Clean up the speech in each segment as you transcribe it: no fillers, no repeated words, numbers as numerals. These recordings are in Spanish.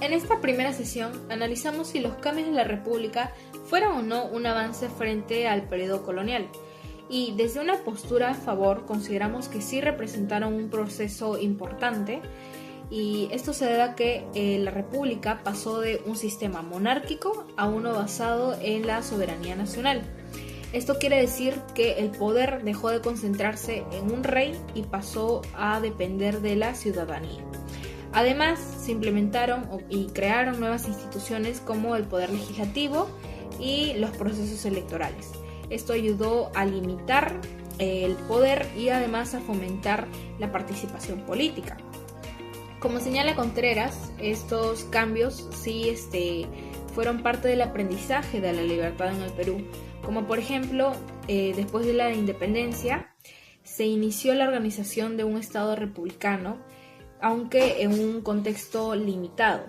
En esta primera sesión analizamos si los cambios de la República fueron o no un avance frente al periodo colonial. Y desde una postura a favor consideramos que sí representaron un proceso importante, y esto se debe a que la República pasó de un sistema monárquico a uno basado en la soberanía nacional. Esto quiere decir que el poder dejó de concentrarse en un rey y pasó a depender de la ciudadanía. Además, se implementaron y crearon nuevas instituciones como el poder legislativo y los procesos electorales. Esto ayudó a limitar el poder y además a fomentar la participación política. Como señala Contreras, estos cambios sí fueron parte del aprendizaje de la libertad en el Perú. Como por ejemplo, después de la independencia, se inició la organización de un Estado republicano, aunque en un contexto limitado.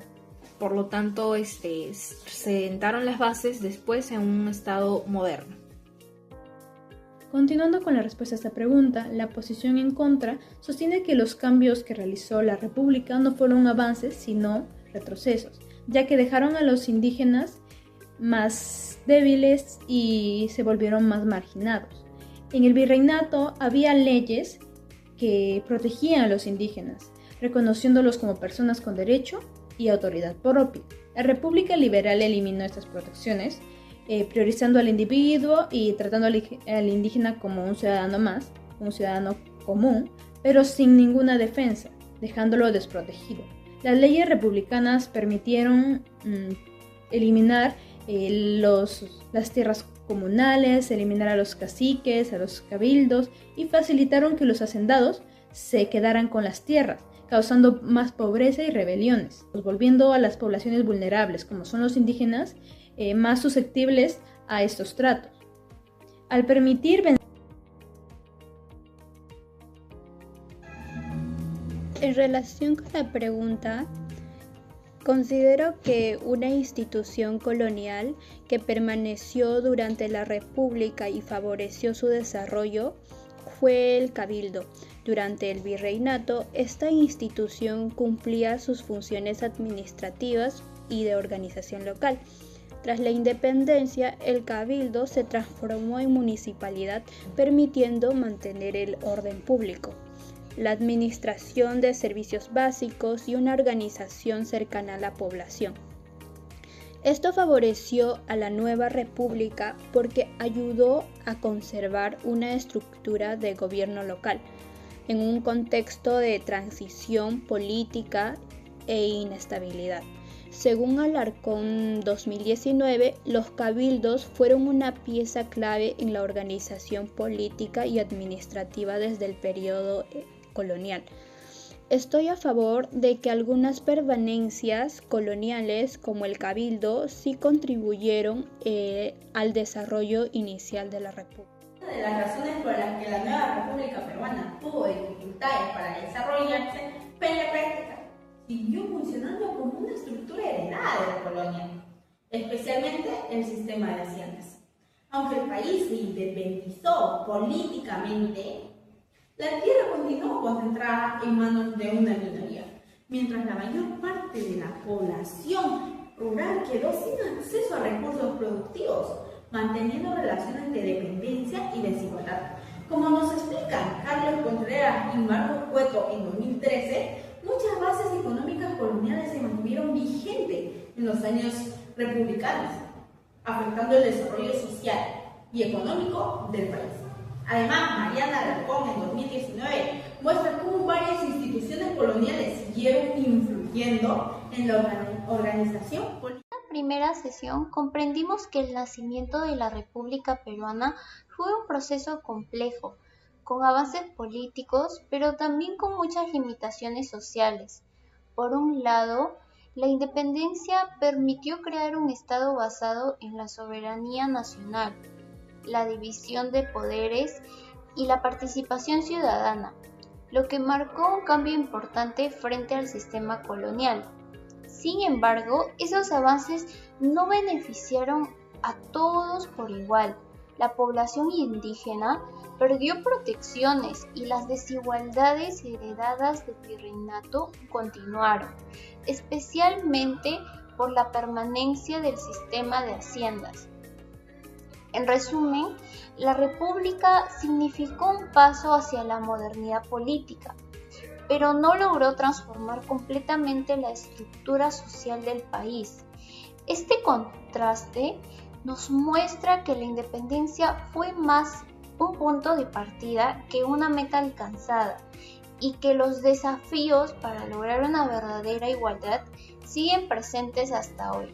Por lo tanto, se sentaron las bases después en un Estado moderno. Continuando con la respuesta a esta pregunta, la posición en contra sostiene que los cambios que realizó la República no fueron avances, sino retrocesos, ya que dejaron a los indígenas más débiles y se volvieron más marginados. En el virreinato había leyes que protegían a los indígenas, reconociéndolos como personas con derecho y autoridad propia. La República Liberal eliminó estas protecciones, priorizando al individuo y tratando al indígena como un ciudadano más, un ciudadano común, pero sin ninguna defensa, dejándolo desprotegido. Las leyes republicanas permitieron eliminar las tierras comunales, eliminar a los caciques, a los cabildos, y facilitaron que los hacendados se quedaran con las tierras, causando más pobreza y rebeliones, volviendo a las poblaciones vulnerables, como son los indígenas, más susceptibles a estos tratos. Al permitir En relación con la pregunta, considero que una institución colonial que permaneció durante la República y favoreció su desarrollo fue el Cabildo. Durante el virreinato, esta institución cumplía sus funciones administrativas y de organización local. Tras la independencia, el Cabildo se transformó en municipalidad, permitiendo mantener el orden público, la administración de servicios básicos y una organización cercana a la población. Esto favoreció a la nueva república porque ayudó a conservar una estructura de gobierno local en un contexto de transición política e inestabilidad. Según Alarcón 2019, los cabildos fueron una pieza clave en la organización política y administrativa desde el periodo colonial. Estoy a favor de que algunas permanencias coloniales, como el cabildo, sí contribuyeron al desarrollo inicial de la República. Una de las razones por las que la nueva República Peruana tuvo dificultades para desarrollarse fue en la práctica siguió funcionando como una estructura heredada de la colonia, especialmente el sistema de haciendas. Aunque el país se independizó políticamente, la tierra continuó concentrada en manos de una minoría, mientras la mayor parte de la población rural quedó sin acceso a recursos productivos, manteniendo relaciones de dependencia y desigualdad. Como nos explican Carlos Contreras y Marcos Cueto en 2013, muchas bases económicas coloniales se mantuvieron vigentes en los años republicanos, afectando el desarrollo social y económico del país. Además, Mariana Alarcón en 2019 muestra cómo varias instituciones coloniales siguieron influyendo en la organización política. En la primera sesión comprendimos que el nacimiento de la República Peruana fue un proceso complejo, con avances políticos, pero también con muchas limitaciones sociales. Por un lado, la independencia permitió crear un Estado basado en la soberanía nacional, la división de poderes y la participación ciudadana, lo que marcó un cambio importante frente al sistema colonial. Sin embargo, esos avances no beneficiaron a todos por igual. la población indígena perdió protecciones y las desigualdades heredadas del virreinato continuaron, especialmente por la permanencia del sistema de haciendas. En resumen, la República significó un paso hacia la modernidad política, pero no logró transformar completamente la estructura social del país. Este contraste nos muestra que la independencia fue más un punto de partida que una meta alcanzada y que los desafíos para lograr una verdadera igualdad siguen presentes hasta hoy.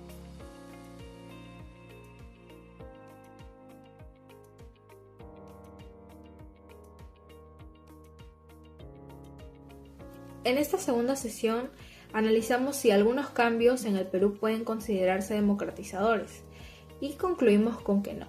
En esta segunda sesión analizamos si algunos cambios en el Perú pueden considerarse democratizadores y concluimos con que no,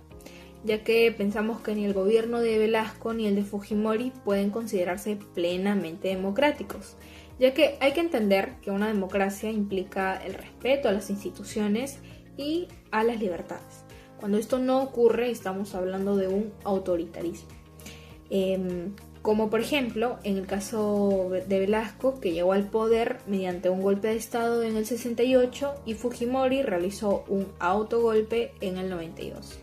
ya que pensamos que ni el gobierno de Velasco ni el de Fujimori pueden considerarse plenamente democráticos, ya que hay que entender que una democracia implica el respeto a las instituciones y a las libertades. Cuando esto no ocurre, estamos hablando de un autoritarismo. Como por ejemplo en el caso de Velasco, que llegó al poder mediante un golpe de estado en el 68 y Fujimori realizó un autogolpe en el 92.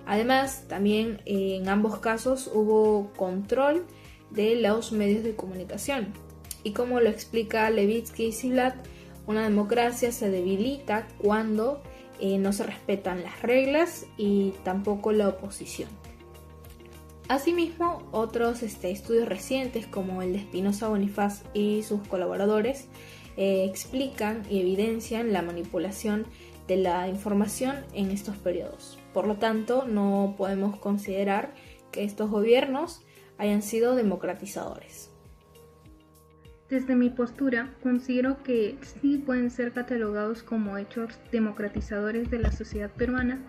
Además, también en ambos casos hubo control de los medios de comunicación. Y como lo explica Levitsky y Ziblatt, una democracia se debilita cuando no se respetan las reglas y tampoco la oposición. Asimismo, otros estudios recientes como el de Espinosa Bonifaz y sus colaboradores explican y evidencian la manipulación de la información en estos periodos. Por lo tanto, no podemos considerar que estos gobiernos hayan sido democratizadores. Desde mi postura, considero que sí pueden ser catalogados como hechos democratizadores de la sociedad peruana,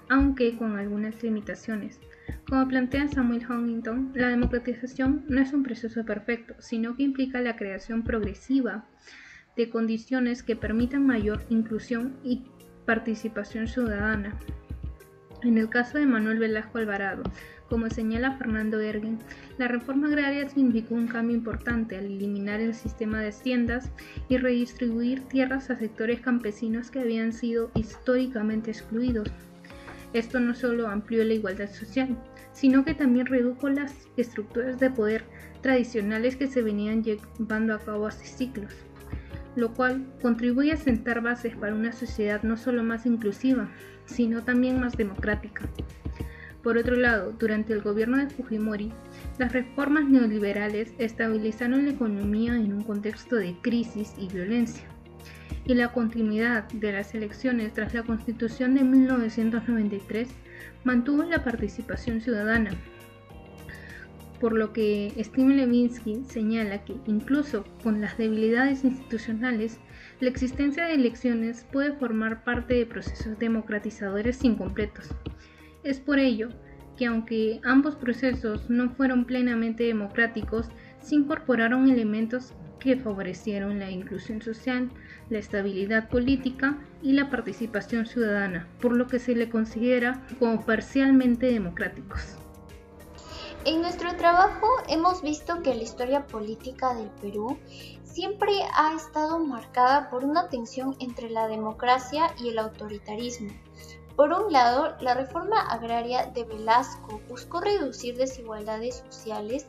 aunque con algunas limitaciones. Como plantea Samuel Huntington, la democratización no es un proceso perfecto, sino que implica la creación progresiva de condiciones que permitan mayor inclusión y participación ciudadana. En el caso de Manuel Velasco Alvarado, como señala Fernando Ergen, la reforma agraria significó un cambio importante al eliminar el sistema de haciendas y redistribuir tierras a sectores campesinos que habían sido históricamente excluidos. Esto no solo amplió la igualdad social, sino que también redujo las estructuras de poder tradicionales que se venían llevando a cabo hace siglos, lo cual contribuye a sentar bases para una sociedad no solo más inclusiva, sino también más democrática. Por otro lado, durante el gobierno de Fujimori, las reformas neoliberales estabilizaron la economía en un contexto de crisis y violencia, y la continuidad de las elecciones tras la Constitución de 1993 mantuvo la participación ciudadana, por lo que Steve Levitsky señala que incluso con las debilidades institucionales, la existencia de elecciones puede formar parte de procesos democratizadores incompletos. Es por ello que aunque ambos procesos no fueron plenamente democráticos, se incorporaron elementos que favorecieron la inclusión social, la estabilidad política y la participación ciudadana, por lo que se le considera como parcialmente democráticos. En nuestro trabajo hemos visto que la historia política del Perú siempre ha estado marcada por una tensión entre la democracia y el autoritarismo. Por un lado, la reforma agraria de Velasco buscó reducir desigualdades sociales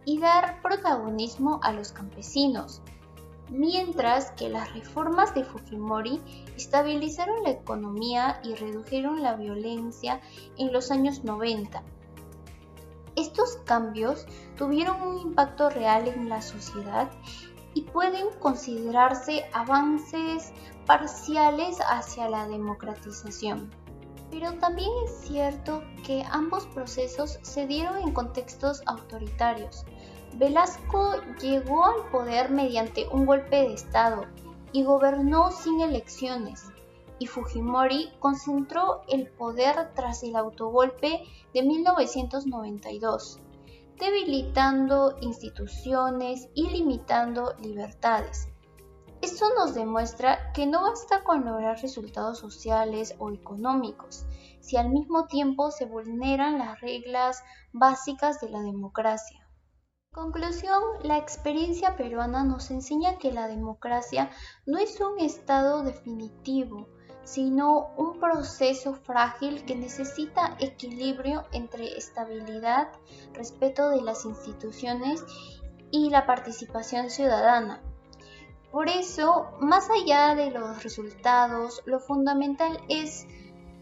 y dar protagonismo a los campesinos, mientras que las reformas de Fujimori estabilizaron la economía y redujeron la violencia en los años 90. Estos cambios tuvieron un impacto real en la sociedad y pueden considerarse avances parciales hacia la democratización. Pero también es cierto que ambos procesos se dieron en contextos autoritarios. Velasco llegó al poder mediante un golpe de estado y gobernó sin elecciones, y Fujimori concentró el poder tras el autogolpe de 1992, debilitando instituciones y limitando libertades. Esto nos demuestra que no basta con lograr resultados sociales o económicos, si al mismo tiempo se vulneran las reglas básicas de la democracia. En conclusión, la experiencia peruana nos enseña que la democracia no es un estado definitivo, sino un proceso frágil que necesita equilibrio entre estabilidad, respeto de las instituciones y la participación ciudadana. Por eso, más allá de los resultados, lo fundamental es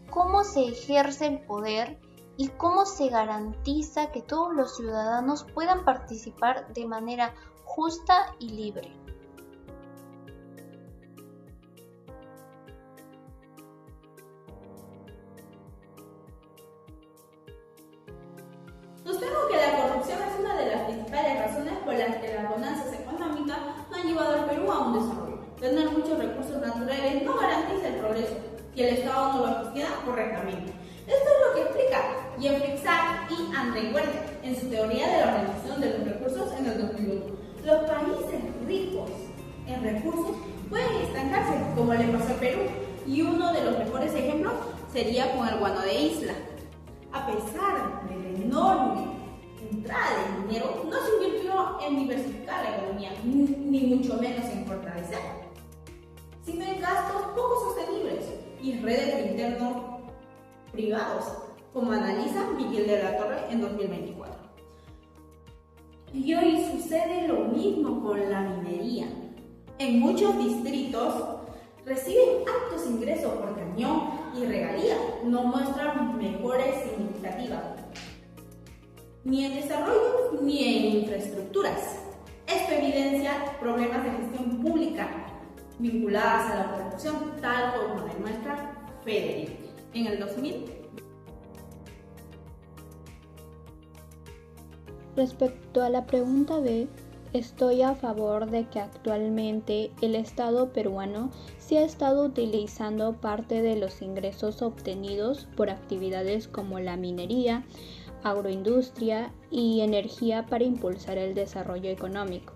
cómo se ejerce el poder y cómo se garantiza que todos los ciudadanos puedan participar de manera justa y libre. Sostengo que la corrupción es una de las principales razones por las que las bonanzas económicas no han llevado al Perú a un desarrollo. Tener muchos recursos naturales no garantiza el progreso si el Estado no lo gestiona correctamente. Esto es lo que explica Jeffrey Sachs y André Huerta en su teoría de la organización de los recursos en el 2001. Los países ricos en recursos pueden estancarse, como le pasó al Perú, y uno de los mejores ejemplos sería con el guano de Isla. A pesar de la enorme entrada de dinero, no se invirtió en diversificar la economía, ni mucho menos en fortalecerla, sino en gastos poco sostenibles y redes internos privados, como analiza Miguel de la Torre en 2024. Y hoy sucede lo mismo con la minería. En muchos distritos reciben altos ingresos por cañón y regalías, no muestran mejoras significativas, ni en desarrollo ni en infraestructuras. Esto evidencia problemas de gestión pública vinculadas a la corrupción, tal como demuestra Federico en el 2000. Respecto a la pregunta B, estoy a favor de que actualmente el Estado peruano sí ha estado utilizando parte de los ingresos obtenidos por actividades como la minería, agroindustria y energía para impulsar el desarrollo económico.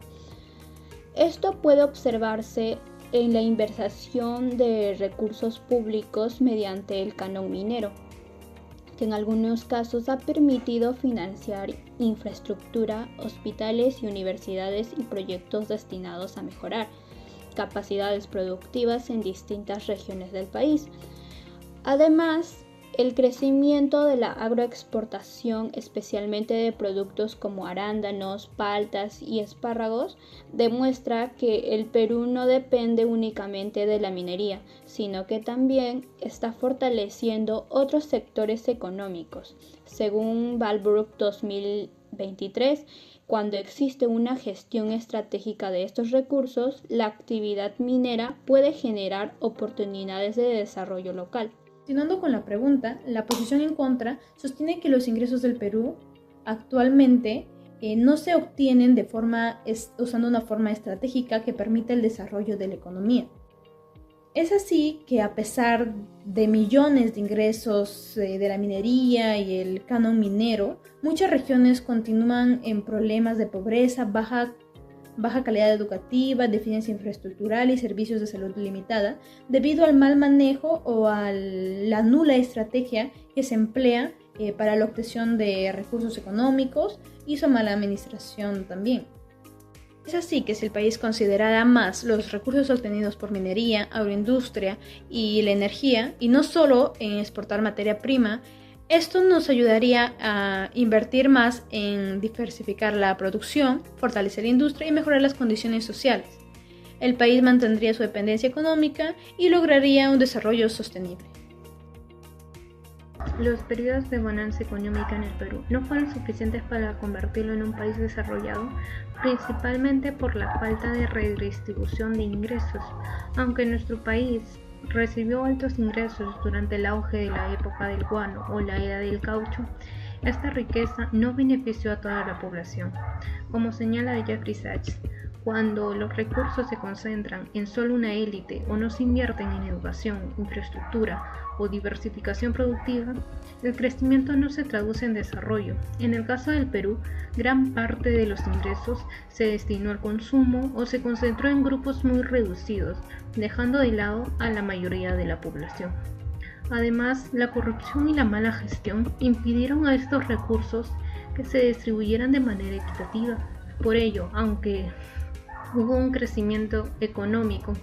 Esto puede observarse en la inversión de recursos públicos mediante el canon minero, que en algunos casos ha permitido financiar infraestructura, hospitales y universidades y proyectos destinados a mejorar capacidades productivas en distintas regiones del país. Además, el crecimiento de la agroexportación, especialmente de productos como arándanos, paltas y espárragos, demuestra que el Perú no depende únicamente de la minería, sino que también está fortaleciendo otros sectores económicos. Según Valbrook 2023, cuando existe una gestión estratégica de estos recursos, la actividad minera puede generar oportunidades de desarrollo local. Continuando con la pregunta, la posición en contra sostiene que los ingresos del Perú actualmente no se obtienen usando una forma estratégica que permita el desarrollo de la economía. Es así que a pesar de millones de ingresos de la minería y el canon minero, muchas regiones continúan en problemas de pobreza, baja calidad educativa, deficiencia infraestructural y servicios de salud limitada, debido al mal manejo o a la nula estrategia que se emplea para la obtención de recursos económicos y su mala administración también. Es así que si el país considerara más los recursos obtenidos por minería, agroindustria y la energía, y no solo en exportar materia prima, esto nos ayudaría a invertir más en diversificar la producción, fortalecer la industria y mejorar las condiciones sociales. El país mantendría su dependencia económica y lograría un desarrollo sostenible. Los periodos de bonanza económica en el Perú no fueron suficientes para convertirlo en un país desarrollado, principalmente por la falta de redistribución de ingresos. Aunque nuestro país recibió altos ingresos durante el auge de la época del guano o la era del caucho, esta riqueza no benefició a toda la población. Como señala Jeffrey Sachs, Cuando los recursos se concentran en solo una élite o no se invierten en educación, infraestructura o diversificación productiva, el crecimiento no se traduce en desarrollo. En el caso del Perú, gran parte de los ingresos se destinó al consumo o se concentró en grupos muy reducidos, dejando de lado a la mayoría de la población. Además, la corrupción y la mala gestión impidieron a estos recursos que se distribuyeran de manera equitativa. Por ello, aunque hubo un crecimiento económico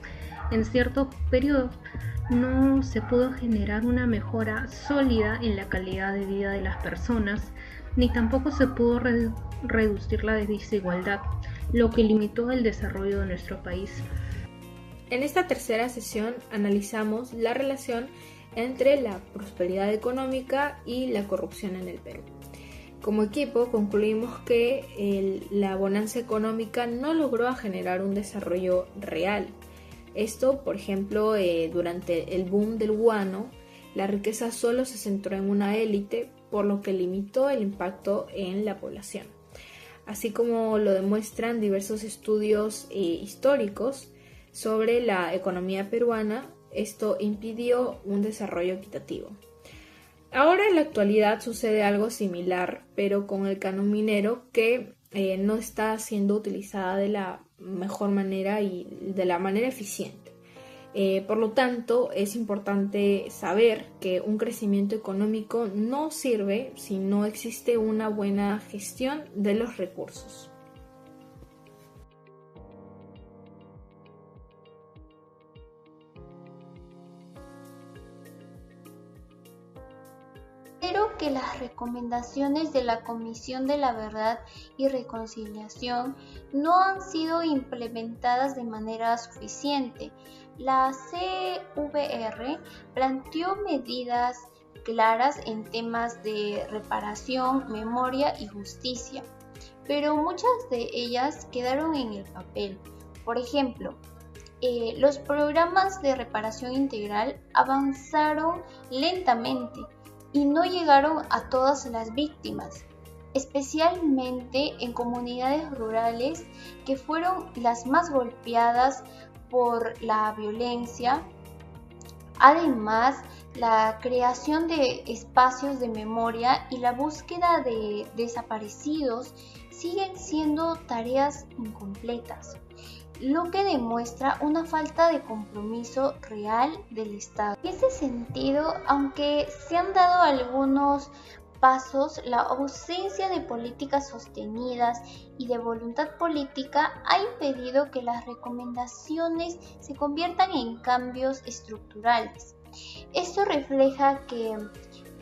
en ciertos periodos, no se pudo generar una mejora sólida en la calidad de vida de las personas, ni tampoco se pudo reducir la desigualdad, lo que limitó el desarrollo de nuestro país. En esta tercera sesión analizamos la relación entre la prosperidad económica y la corrupción en el Perú. Como equipo concluimos que la bonanza económica no logró generar un desarrollo real. Esto, por ejemplo, durante el boom del guano, la riqueza solo se centró en una élite, por lo que limitó el impacto en la población. Así como lo demuestran diversos estudios históricos sobre la economía peruana, esto impidió un desarrollo equitativo. Ahora en la actualidad sucede algo similar, pero con el canon minero que no está siendo utilizada de la mejor manera y de la manera eficiente. Por lo tanto, es importante saber que un crecimiento económico no sirve si no existe una buena gestión de los recursos. Considero que las recomendaciones de la Comisión de la Verdad y Reconciliación no han sido implementadas de manera suficiente. La CVR planteó medidas claras en temas de reparación, memoria y justicia, pero muchas de ellas quedaron en el papel. Por ejemplo, los programas de reparación integral avanzaron lentamente y no llegaron a todas las víctimas, especialmente en comunidades rurales que fueron las más golpeadas por la violencia. Además, la creación de espacios de memoria y la búsqueda de desaparecidos siguen siendo tareas incompletas, lo que demuestra una falta de compromiso real del Estado. En ese sentido, aunque se han dado algunos pasos, la ausencia de políticas sostenidas y de voluntad política ha impedido que las recomendaciones se conviertan en cambios estructurales. Esto refleja que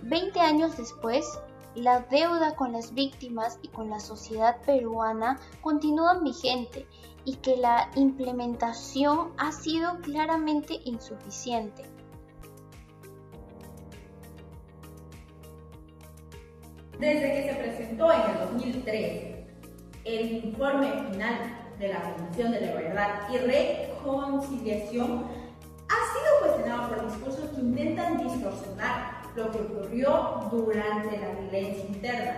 20 años después, la deuda con las víctimas y con la sociedad peruana continúan vigente y que la implementación ha sido claramente insuficiente. Desde que se presentó en el 2003 el informe final de la Comisión de la Verdad y Reconciliación, ha sido cuestionado por discursos que intentan distorsionar lo que ocurrió durante la violencia interna.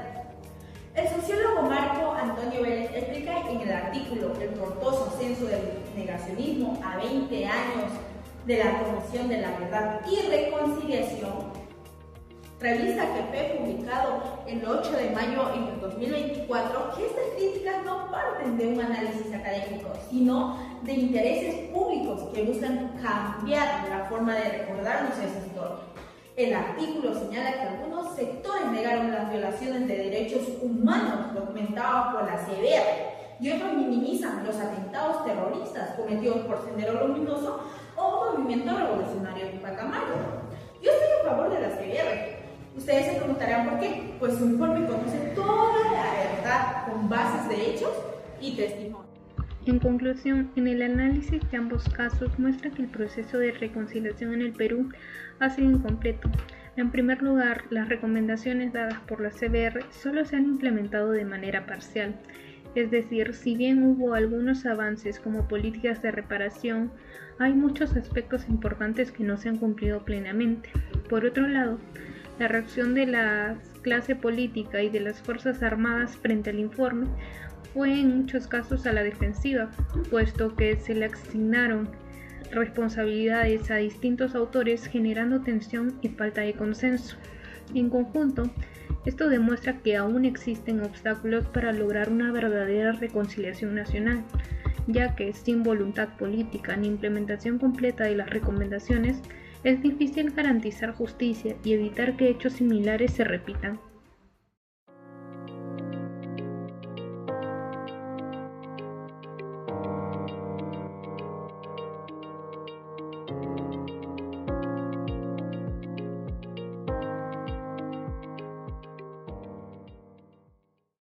El sociólogo Marco Antonio Vélez explica en el artículo El tortuoso ascenso del negacionismo a 20 años de la Comisión de la Verdad y Reconciliación, revista que fue publicado el 8 de mayo en el 2024, que estas críticas no parten de un análisis académico, sino de intereses públicos que buscan cambiar la forma de recordarnos esa historia. El artículo señala que algunos sectores negaron las violaciones de derechos humanos documentadas por la CVR y otros minimizan los atentados terroristas cometidos por Sendero Luminoso o Movimiento Revolucionario de Pacamayo. Yo estoy a favor de la CVR. Ustedes se preguntarán por qué. Pues su informe conoce toda la verdad con bases de hechos y testimonios. En conclusión, en el análisis de ambos casos muestra que el proceso de reconciliación en el Perú ha sido incompleto. En primer lugar, las recomendaciones dadas por la CVR solo se han implementado de manera parcial. Es decir, si bien hubo algunos avances como políticas de reparación, hay muchos aspectos importantes que no se han cumplido plenamente. Por otro lado, la reacción de la clase política y de las Fuerzas Armadas frente al informe fue en muchos casos a la defensiva, puesto que se le asignaron responsabilidades a distintos autores, generando tensión y falta de consenso. En conjunto, esto demuestra que aún existen obstáculos para lograr una verdadera reconciliación nacional, ya que sin voluntad política ni implementación completa de las recomendaciones, es difícil garantizar justicia y evitar que hechos similares se repitan.